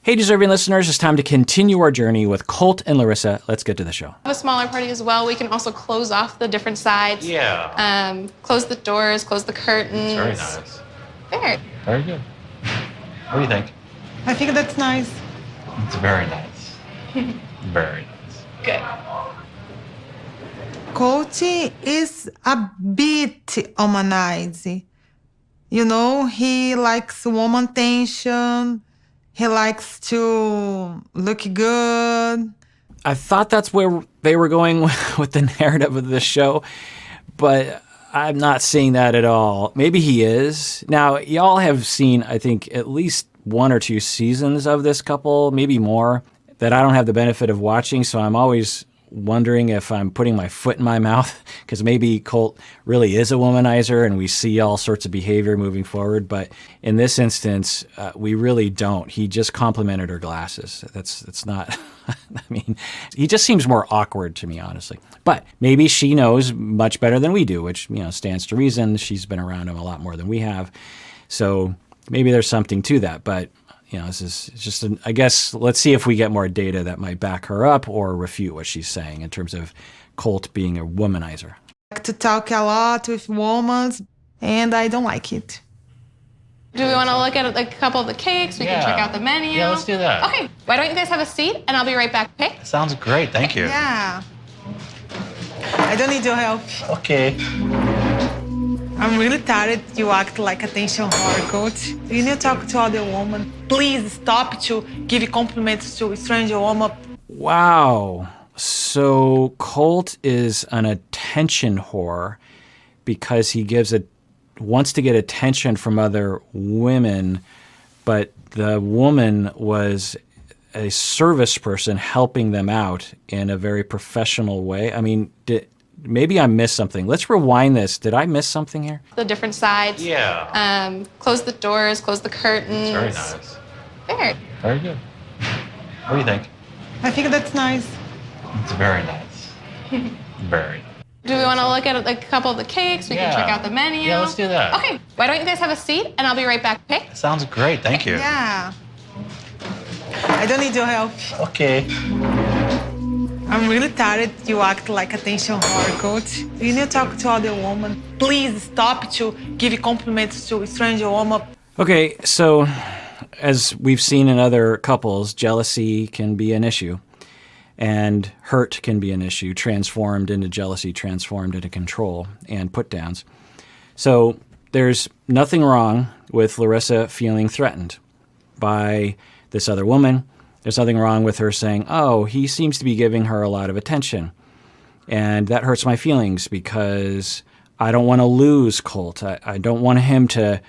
Hey, deserving listeners, it's time to continue our journey with Colt and Larissa. Let's get to the show. A smaller party as well. We can also close off the different sides. Yeah. Close the doors, close the curtains. Very nice. Very good. What do you think? I think that's nice. It's very nice. Very nice. Good. Colt is a bit womanizer. You know, he likes woman attention. He likes to look good. I thought that's where they were going with the narrative of the show, but I'm not seeing that at all. Maybe he is. Now, y'all have seen, I think, at least 1 or 2 seasons of this couple, maybe more, that I don't have the benefit of watching, so I'm always wondering if I'm putting my foot in my mouth, because maybe Colt really is a womanizer and we see all sorts of behavior moving forward. But in this instance, we really don't. He just complimented her glasses. That's not, I mean, he just seems more awkward to me, honestly. But maybe she knows much better than we do, which, you know, stands to reason. She's been around him a lot more than we have. So maybe there's something to that. But you know, this is just, I guess, let's see if we get more data that might back her up or refute what she's saying in terms of Colt being a womanizer. I like to talk a lot with women, and I don't like it. Do we want to look at a couple of the cakes? We can check out the menu. Yeah, let's do that. Okay, why don't you guys have a seat, and I'll be right back, okay? Sounds great. Thank you. Yeah. I don't need your help. Okay. I'm really tired you act like attention whore, Colt. You need to talk to other women. Please stop to give compliments to a stranger woman. Wow. So Colt is an attention whore because he wants to get attention from other women, but the woman was a service person helping them out in a very professional way. I mean, maybe I missed something. Let's rewind this. Did I miss something here? The different sides. Yeah. Close the doors, close the curtains. Very nice. Very good. What do you think? I think that's nice. It's very nice. Very nice. Do we want to look at a couple of the cakes? We can check out the menu. Yeah, let's do that. Okay, why don't you guys have a seat, and I'll be right back, okay? Sounds great. Thank you. Yeah. I don't need your help. Okay. I'm really tired you act like attention whore, Colt. You need to talk to other women. Please stop to give compliments to a stranger woman. Okay, so as we've seen in other couples, jealousy can be an issue. And hurt can be an issue, transformed into jealousy, transformed into control and put-downs. So there's nothing wrong with Larissa feeling threatened by this other woman. There's nothing wrong with her saying, oh, he seems to be giving her a lot of attention. And that hurts my feelings because I don't want to lose Colt. I don't want him to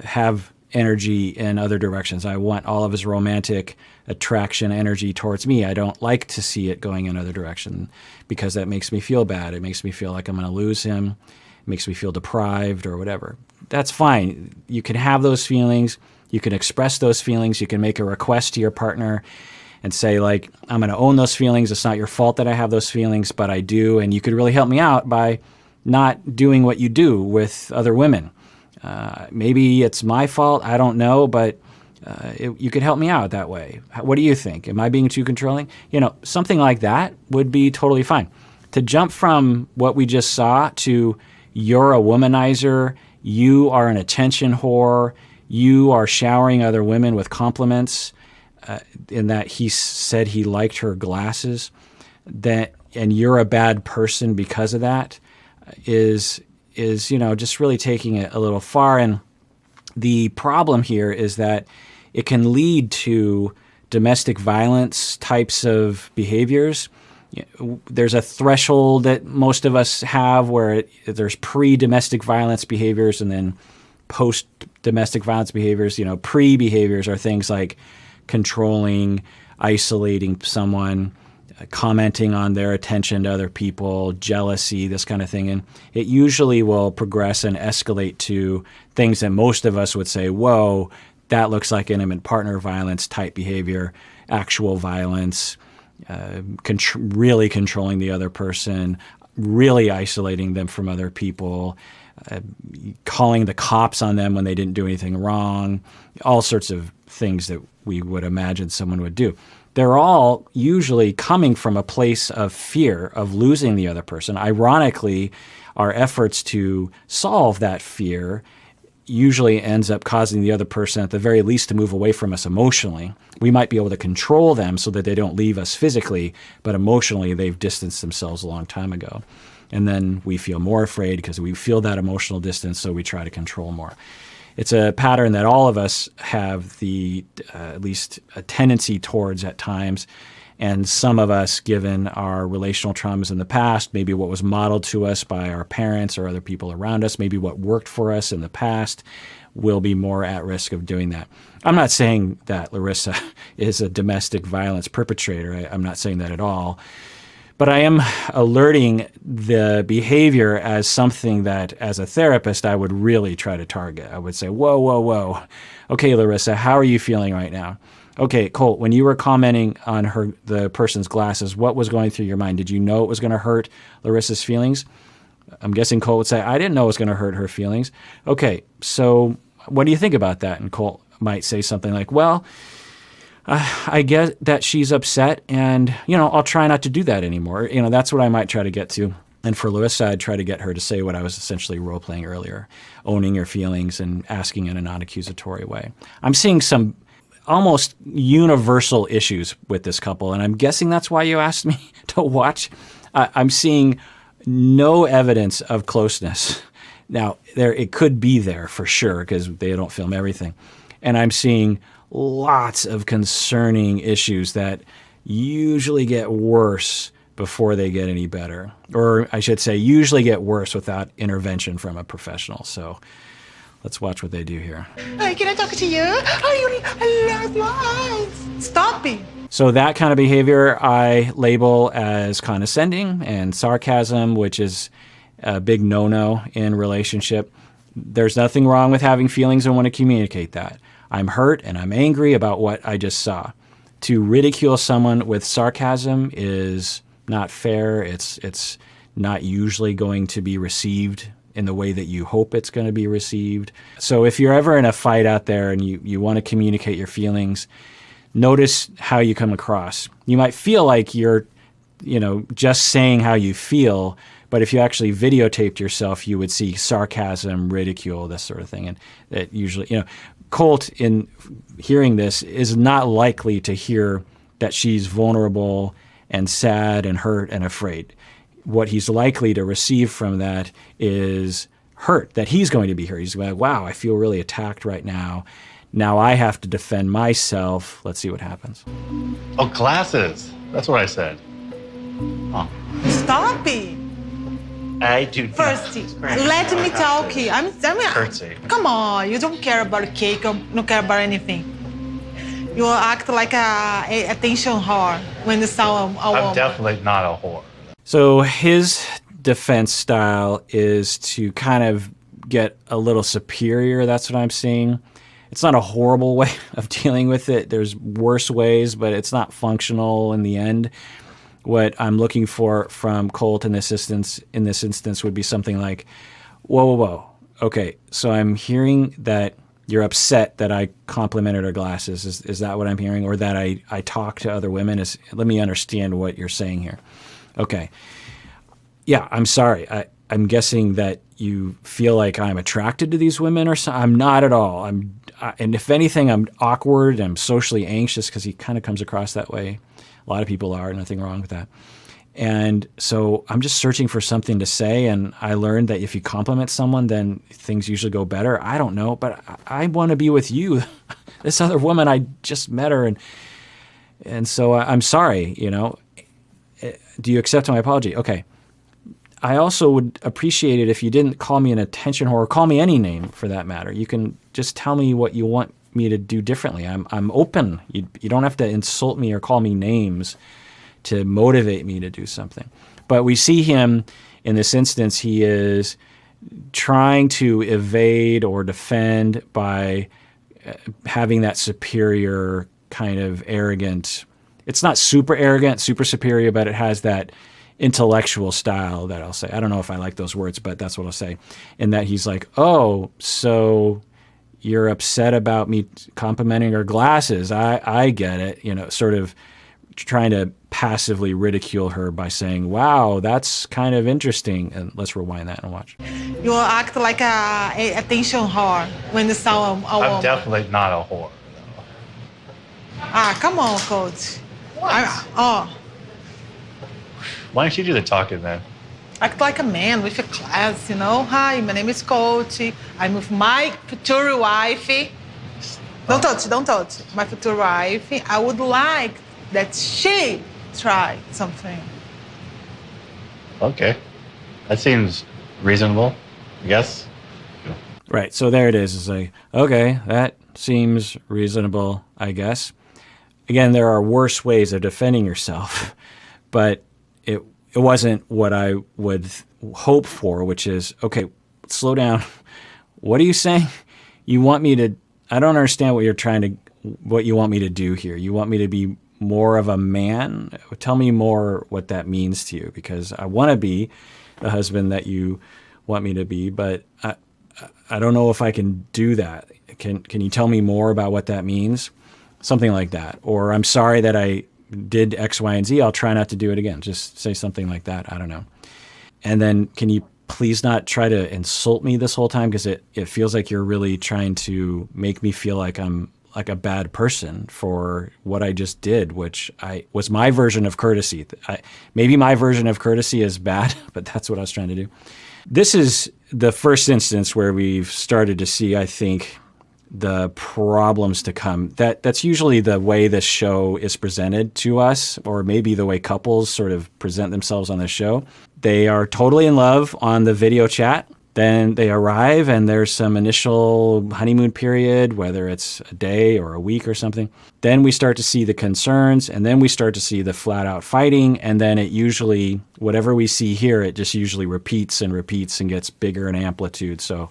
have energy in other directions. I want all of his romantic attraction energy towards me. I don't like to see it going in another direction because that makes me feel bad. It makes me feel like I'm going to lose him. It makes me feel deprived or whatever. That's fine. You can have those feelings. You can express those feelings. You can make a request to your partner and say, like, I'm going to own those feelings. It's not your fault that I have those feelings, but I do. And you could really help me out by not doing what you do with other women. Maybe it's my fault. I don't know, but you could help me out that way. What do you think? Am I being too controlling? You know, something like that would be totally fine. To jump from what we just saw to you're a womanizer, you are an attention whore, you are showering other women with compliments, in that he said he liked her glasses, and you're a bad person because of that, is you know, just really taking it a little far. And the problem here is that it can lead to domestic violence types of behaviors. There's a threshold that most of us have where there's pre-domestic violence behaviors and then post-domestic violence behaviors. You know, pre-behaviors are things like controlling, isolating someone, commenting on their attention to other people, jealousy, this kind of thing. And it usually will progress and escalate to things that most of us would say, whoa, that looks like intimate partner violence type behavior, actual violence, really controlling the other person, really isolating them from other people, calling the cops on them when they didn't do anything wrong, all sorts of things that we would imagine someone would do. They're all usually coming from a place of fear of losing the other person. Ironically, our efforts to solve that fear usually ends up causing the other person at the very least to move away from us emotionally. We might be able to control them so that they don't leave us physically, but emotionally they've distanced themselves a long time ago. And then we feel more afraid because we feel that emotional distance, so we try to control more. It's a pattern that all of us have at least a tendency towards at times. And some of us, given our relational traumas in the past, maybe what was modeled to us by our parents or other people around us, maybe what worked for us in the past, will be more at risk of doing that. I'm not saying that Larissa is a domestic violence perpetrator. I'm not saying that at all. But I am alerting the behavior as something that, as a therapist, I would really try to target. I would say, whoa, whoa, whoa. Okay, Larissa, how are you feeling right now? Okay, Colt, when you were commenting on the person's glasses, what was going through your mind? Did you know it was going to hurt Larissa's feelings? I'm guessing Colt would say, I didn't know it was going to hurt her feelings. Okay, so what do you think about that? And Colt might say something like, well, I get that she's upset, and, I'll try not to do that anymore. That's what I might try to get to. And for Larissa, I'd try to get her to say what I was essentially role-playing earlier, owning her feelings and asking in a non-accusatory way. I'm seeing some almost universal issues with this couple, and I'm guessing that's why you asked me to watch. I'm seeing no evidence of closeness. Now, it could be there for sure because they don't film everything. And I'm seeing lots of concerning issues that usually get worse before they get any better. Or I should say, usually get worse without intervention from a professional. So let's watch what they do here. Hey, can I talk to you? I love your eyes. Stop it. So that kind of behavior I label as condescending and sarcasm, which is a big no-no in relationship. There's nothing wrong with having feelings and want to communicate that. I'm hurt and I'm angry about what I just saw. To ridicule someone with sarcasm is not fair. It's not usually going to be received in the way that you hope it's going to be received. So if you're ever in a fight out there and you want to communicate your feelings, notice how you come across. You might feel like you're, just saying how you feel, but if you actually videotaped yourself, you would see sarcasm, ridicule, this sort of thing. And it usually, Colt, in hearing this, is not likely to hear that she's vulnerable and sad and hurt and afraid. What he's likely to receive from that is hurt, that he's going to be hurt. He's going to be like, wow, I feel really attacked right now. Now I have to defend myself. Let's see what happens. Oh, glasses. That's what I said. Oh. Stop it. I do. First, let me talk. Curtsy. Come on, you don't care about cake, you don't care about anything. You act like a attention whore when you saw a woman. I'm definitely not a whore. So his defense style is to kind of get a little superior. That's what I'm seeing. It's not a horrible way of dealing with it. There's worse ways, but it's not functional in the end. What I'm looking for from Colt in this instance would be something like, whoa, whoa, whoa. Okay, so I'm hearing that you're upset that I complimented her glasses. Is that what I'm hearing? Or that I talk to other women? Let me understand what you're saying here. Okay. Yeah, I'm sorry. I'm guessing that you feel like I'm attracted to these women or something. I'm not at all. And if anything, I'm awkward. I'm socially anxious because he kind of comes across that way. A lot of people are, nothing wrong with that. And so I'm just searching for something to say, and I learned that if you compliment someone, then things usually go better. I don't know, but I want to be with you. This other woman, I just met her, and so I'm sorry, Do you accept my apology? Okay. I also would appreciate it if you didn't call me an attention whore, or call me any name for that matter. You can just tell me what you want me to do differently. I'm open. You don't have to insult me or call me names to motivate me to do something. But we see him in this instance, he is trying to evade or defend by having that superior kind of arrogant. It's not super arrogant, super superior, but it has that intellectual style that I'll say. I don't know if I like those words, but that's what I'll say. In that he's like, oh, so you're upset about me complimenting her glasses. I get it, sort of trying to passively ridicule her by saying, wow, that's kind of interesting. And let's rewind that and watch. You act like a attention whore when you saw a woman. I'm definitely not a whore. Ah, come on, Colt. Oh, Why don't you do the talking then? act like a man with a class, Hi, my name is Colt. I'm with my future wife. Don't touch. My future wife. I would like that she try something. Okay. That seems reasonable, I guess. Right. So there it is. It's like, okay, that seems reasonable, I guess. Again, there are worse ways of defending yourself, but it wasn't what I would hope for, which is, okay, slow down. What are you saying? You want me to, I don't understand what you want me to do here. You want me to be more of a man? Tell me more what that means to you, because I want to be the husband that you want me to be, but I don't know if I can do that. Can you tell me more about what that means? Something like that. Or I'm sorry that I did X, Y, and Z. I'll try not to do it again. Just say something like that. I don't know. And then can you please not try to insult me this whole time? Because it feels like you're really trying to make me feel like I'm like a bad person for what I just did, which was my version of courtesy. Maybe my version of courtesy is bad, but that's what I was trying to do. This is the first instance where we've started to see, I think, the problems to come. That's usually the way this show is presented to us, or maybe the way couples sort of present themselves on this show. They are totally in love on the video chat. Then they arrive and there's some initial honeymoon period, whether it's a day or a week or something. Then we start to see the concerns, and then we start to see the flat out fighting. And then it usually, whatever we see here, it just usually repeats and gets bigger in amplitude. So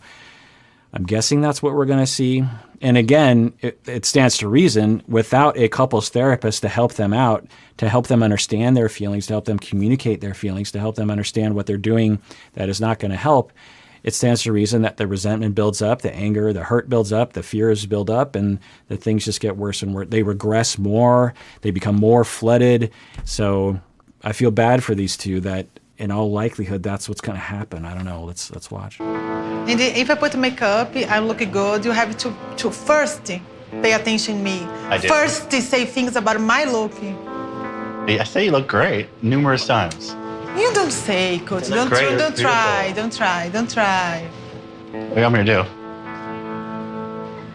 I'm guessing that's what we're going to see. And again, it stands to reason, without a couples therapist to help them out, to help them understand their feelings, to help them communicate their feelings, to help them understand what they're doing that is not going to help, it stands to reason that the resentment builds up, the anger, the hurt builds up, the fears build up, and the things just get worse and worse. They regress more. They become more flooded. So I feel bad for these two that in all likelihood, that's what's going to happen. I don't know. Let's watch. And if I put makeup, I look good, you have to first pay attention to me. I did. First say things about my look. I say you look great numerous times. You don't say, Coach. Don't great. It's don't try. beautiful. Don't try. What do you want me to do?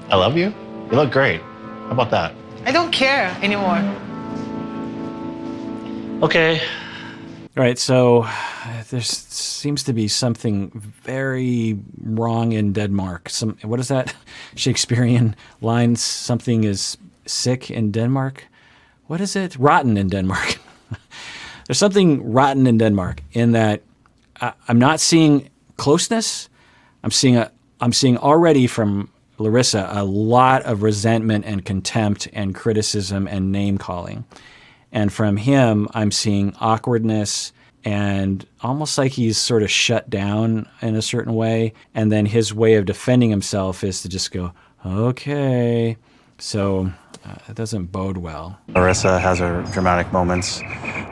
I love you? You look great. How about that? I don't care anymore. Okay. All right, so there seems to be something very wrong in Denmark. What is that Shakespearean line? Something is sick in Denmark? What is it? Rotten in Denmark. There's something rotten in Denmark in that I'm not seeing closeness. I'm seeing already from Larissa a lot of resentment and contempt and criticism and name calling. And from him, I'm seeing awkwardness and almost like he's sort of shut down in a certain way. And then his way of defending himself is to just go, okay. So it doesn't bode well. Larissa has her dramatic moments.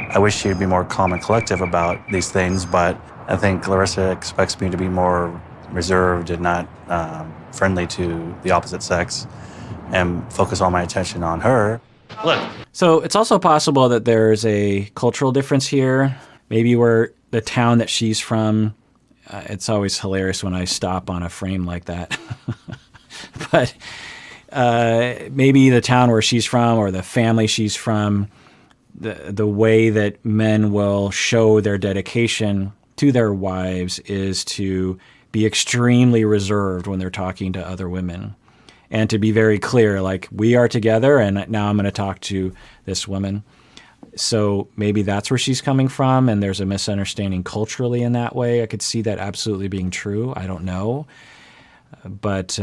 I wish she'd be more calm and collective about these things, but I think Larissa expects me to be more reserved and not friendly to the opposite sex and focus all my attention on her. Look. So it's also possible that there's a cultural difference here. Maybe where the town that she's from, it's always hilarious when I stop on a frame like that. But maybe the town where she's from or the family she's from, the way that men will show their dedication to their wives is to be extremely reserved when they're talking to other women. And to be very clear, like, we are together and now I'm going to talk to this woman. So maybe that's where she's coming from and there's a misunderstanding culturally in that way. I could see that absolutely being true. I don't know. But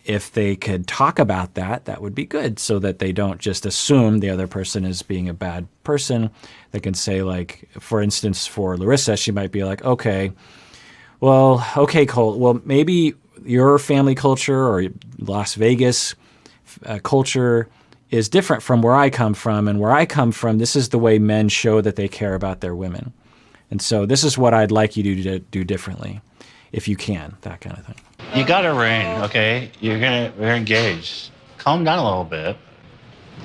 if they could talk about that, that would be good so that they don't just assume the other person is being a bad person. They can say, like, for instance, for Larissa, she might be like, okay, Colt, well, maybe your family culture or Las Vegas culture is different from where I come from. And where I come from, this is the way men show that they care about their women. And so this is what I'd like you to do differently, if you can, that kind of thing. You got a ring, okay? We're engaged. Calm down a little bit.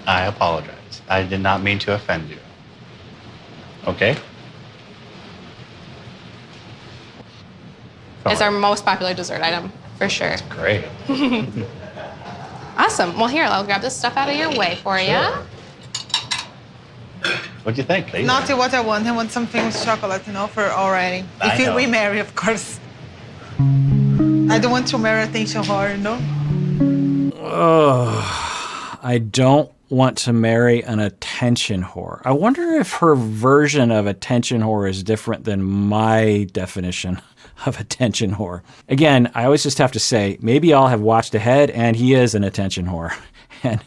I apologize. I did not mean to offend you. Okay? It's our most popular dessert item, for sure. Great. Awesome. Well, here, I'll grab this stuff out of your way for you. What'd you think, baby? Not what I want. I want something with chocolate, you know, for already. I know. We marry, of course. I don't want to marry attention whore, you know? Oh, I don't want to marry an attention whore. I wonder if her version of attention whore is different than my definition of attention whore. Again, I always just have to say, maybe I'll have watched ahead and he is an attention whore. And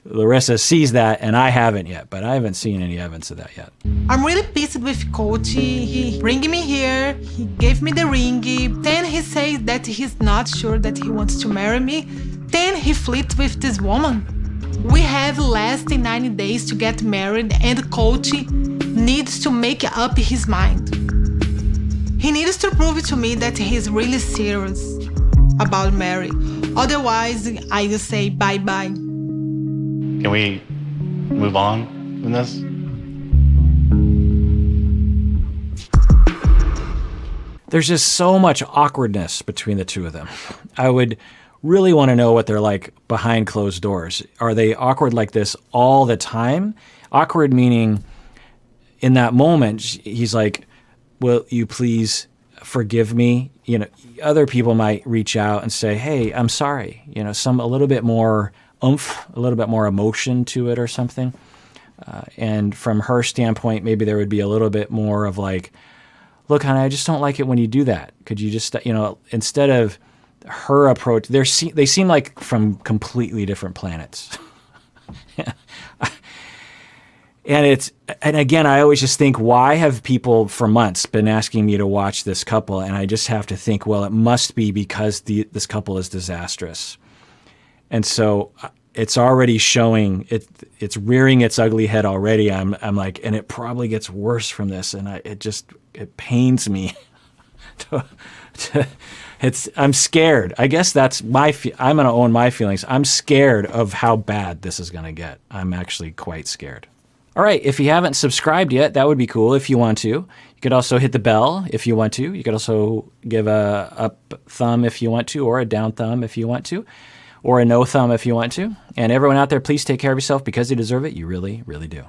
Larissa sees that and I haven't yet, but I haven't seen any evidence of that yet. I'm really pissed with Colt. He bring me here, he gave me the ring, then he says that he's not sure that he wants to marry me, then he flirts with this woman. We have less than 90 days to get married and Colt needs to make up his mind. He needs to prove to me that he's really serious about Mary. Otherwise, I will say bye-bye. Can we move on from this? There's just so much awkwardness between the two of them. I would really want to know what they're like behind closed doors. Are they awkward like this all the time? Awkward meaning in that moment, he's like, will you please forgive me? You know, other people might reach out and say, hey, I'm sorry. You know, a little bit more oomph, a little bit more emotion to it or something. And from her standpoint, maybe there would be a little bit more of like, look, honey, I just don't like it when you do that. Could you just, you know, instead of her approach, they seem like from completely different planets. And again, I always just think, why have people for months been asking me to watch this couple? And I just have to think, well, it must be because this couple is disastrous. And so it's already showing, it's rearing its ugly head already. I'm like, and it probably gets worse from this. And it pains me. I'm scared. I guess that's I'm going to own my feelings. I'm scared of how bad this is going to get. I'm actually quite scared. All right, if you haven't subscribed yet, that would be cool if you want to. You could also hit the bell if you want to. You could also give a up thumb if you want to, or a down thumb if you want to, or a no thumb if you want to. And everyone out there, please take care of yourself because you deserve it. You really, really do.